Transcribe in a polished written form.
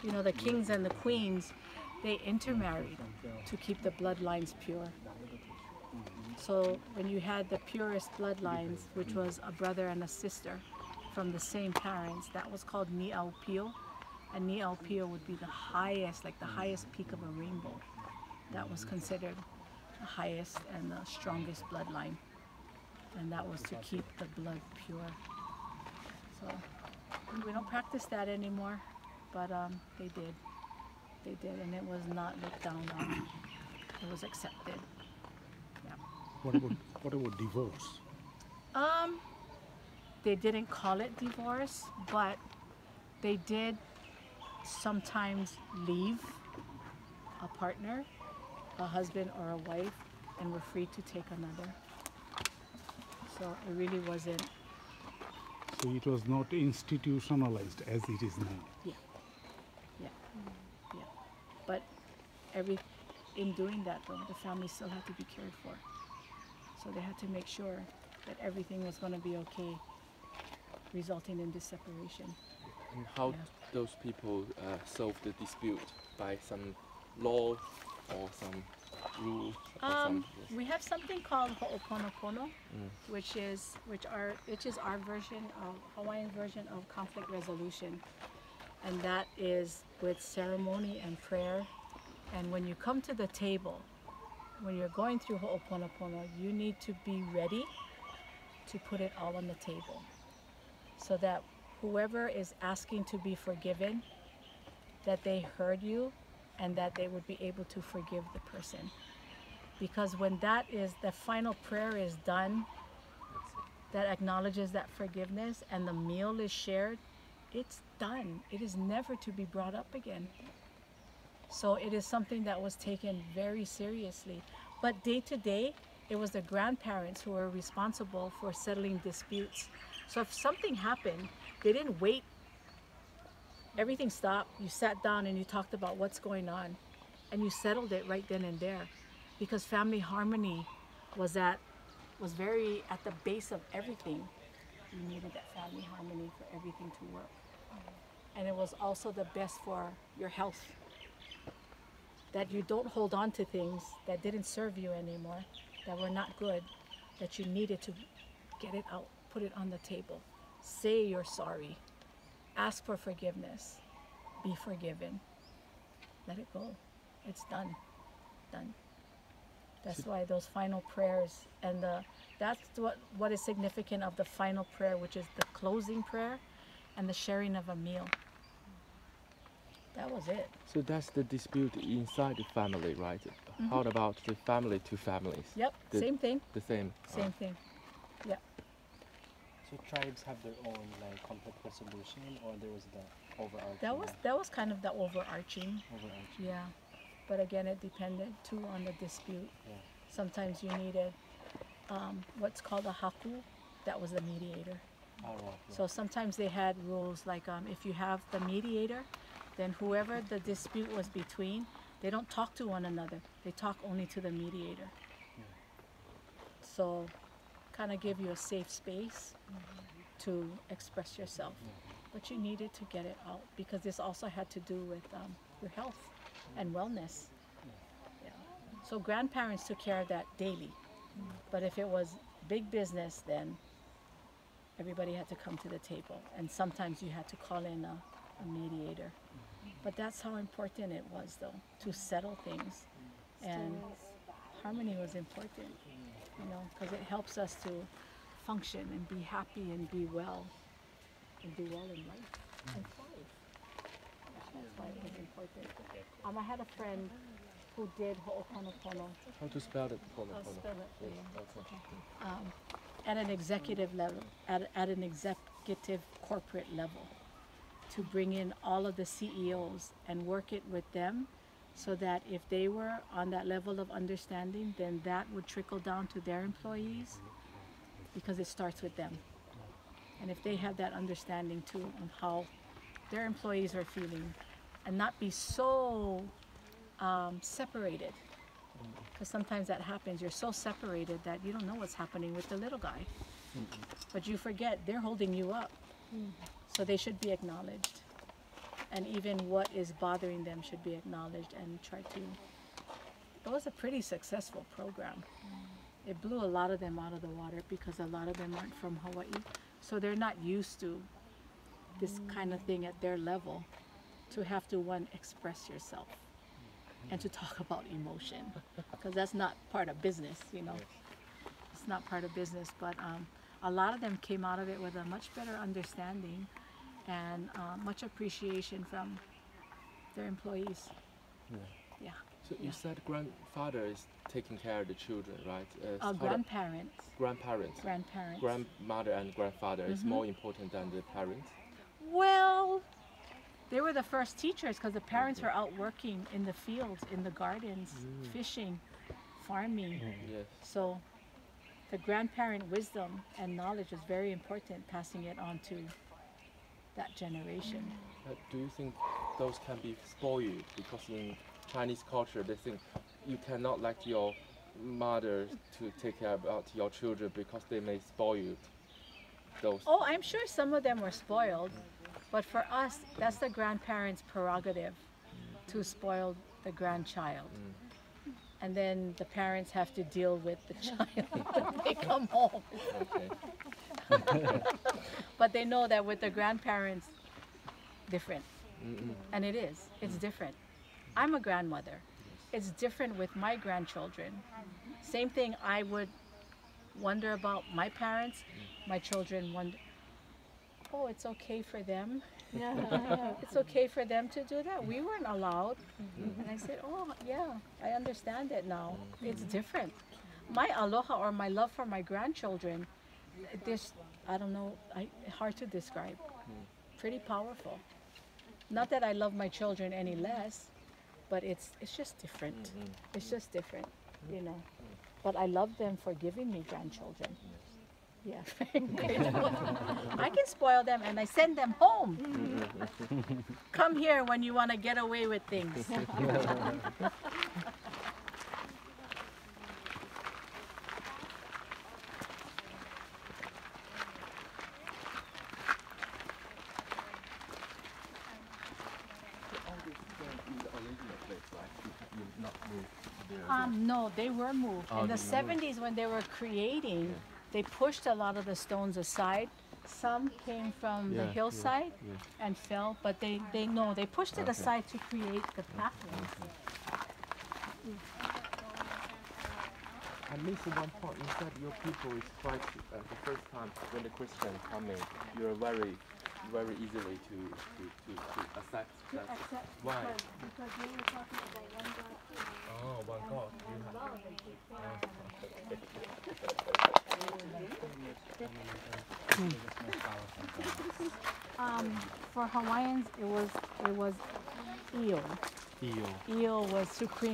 you know, the kings and the queens, they intermarried to keep the bloodlines pure. So when you had the purest bloodlines, which was a brother and a sister from the same parents, that was called Ni'aupio. And Ni'aupio would be the highest, like the highest peak of a rainbow. That was considered the highest and the strongest bloodline. And that was to keep the blood pure. So we don't practice that anymore, but they did. They did, and it was not looked down on. It was accepted. Yeah. What about divorce? They didn't call it divorce, but they did sometimes leave a partner, a husband or a wife, and were free to take another. So it really wasn't. So it was not institutionalized as it is now. Yeah. But in doing that, though, the family still had to be cared for. So they had to make sure that everything was going to be okay, resulting in this separation. And how those people solve the dispute? By some law or some rule? We have something called ho'oponopono, which is our version of Hawaiian version of conflict resolution, and that is with ceremony and prayer. And when you come to the table, when you're going through ho'oponopono, you need to be ready to put it all on the table, so that whoever is asking to be forgiven, that they heard you and that they would be able to forgive the person. Because when that is, the final prayer is done, that acknowledges that forgiveness, and the meal is shared, it's done. It is never to be brought up again. So it is something that was taken very seriously. But day to day, it was the grandparents who were responsible for settling disputes. So if something happened, they didn't wait. Everything stopped. You sat down and you talked about what's going on, and you settled it right then and there, because family harmony was very at the base of everything. You needed that family harmony for everything to work. And it was also the best for your health, that you don't hold on to things that didn't serve you anymore, that were not good, that you needed to get it out, put it on the table, say you're sorry, ask for forgiveness, be forgiven, let it go. It's done. That's why those final prayers, and that's what is significant of the final prayer, which is the closing prayer and the sharing of a meal. That was it. So that's the dispute inside the family, right? How about the family to families? Yep, same thing. The same. Same thing. Yeah. So tribes have their own like conflict resolution, or there was the overarching? That was kind of the overarching. Overarching. Yeah. But again, it depended too on the dispute. Yeah. Sometimes you needed what's called a haku, that was the mediator. Oh, right, yeah. So sometimes they had rules like if you have the mediator, then whoever the dispute was between, they don't talk to one another. They talk only to the mediator. Yeah. So kind of give you a safe space to express yourself. Yeah. But you needed to get it out, because this also had to do with your health and wellness. Yeah. So grandparents took care of that daily. But if it was big business, then everybody had to come to the table. And sometimes you had to call in a mediator. But that's how important it was, though, to settle things. And harmony was important, you know, because it helps us to function and be happy and be well, and do well in life and thrive. That's why it was important. I had a friend who did ho'oponopono. How to spell it? I'll spell it for you. Okay. At an executive level, at an executive corporate level, to bring in all of the CEOs and work it with them, so that if they were on that level of understanding, then that would trickle down to their employees, because it starts with them. And if they have that understanding too of how their employees are feeling, and not be so separated, because sometimes that happens. You're so separated that you don't know what's happening with the little guy, but you forget they're holding you up, so they should be acknowledged. and even what is bothering them should be acknowledged and tried to. It was a pretty successful program. It blew a lot of them out of the water because a lot of them aren't from Hawaii, so they're not used to this kind of thing at their level, to have to express yourself and to talk about emotion, because that's not part of business, you know. It's not part of business, but a lot of them came out of it with a much better understanding and much appreciation from their employees. Yeah. So you said grandfather is taking care of the children, right? Grandparents. Grandparents. Grandparents. Grandmother and grandfather is more important than the parents? Well, they were the first teachers because the parents were out working in the fields, in the gardens, fishing, farming. Yes. So the grandparent wisdom and knowledge is very important, passing it on to that generation. Do you think those can be spoiled? Because in Chinese culture, they think you cannot let your mother to take care about your children because they may spoil those. Oh, I'm sure some of them were spoiled, but for us, that's the grandparents' prerogative to spoil the grandchild. And then the parents have to deal with the child when they come home. Okay. But they know that with the grandparents, different. And it is. It's different. I'm a grandmother. It's different with my grandchildren. Same thing I would wonder about my parents. My children wonder, oh, it's okay for them. It's okay for them to do that. We weren't allowed. And I said, oh, yeah, I understand it now. It's different. My aloha or my love for my grandchildren, this, I don't know, hard to describe. Pretty powerful. Not that I love my children any less, but it's just different. It's just different, you know. But I love them for giving me grandchildren. Yeah, very grateful. I can spoil them and I send them home. Come here when you want to get away with things. No, they were moved. In the 70s when they were creating, they pushed a lot of the stones aside. Some came from the hillside and fell, but they pushed it aside to create the pathways. I missed one point. You said your people is quite, the first time when the Christians come in, you're very easily to accept that. Why? Because they were talking about one God too. Oh, one God. For Hawaiians, it was io. Io was supreme.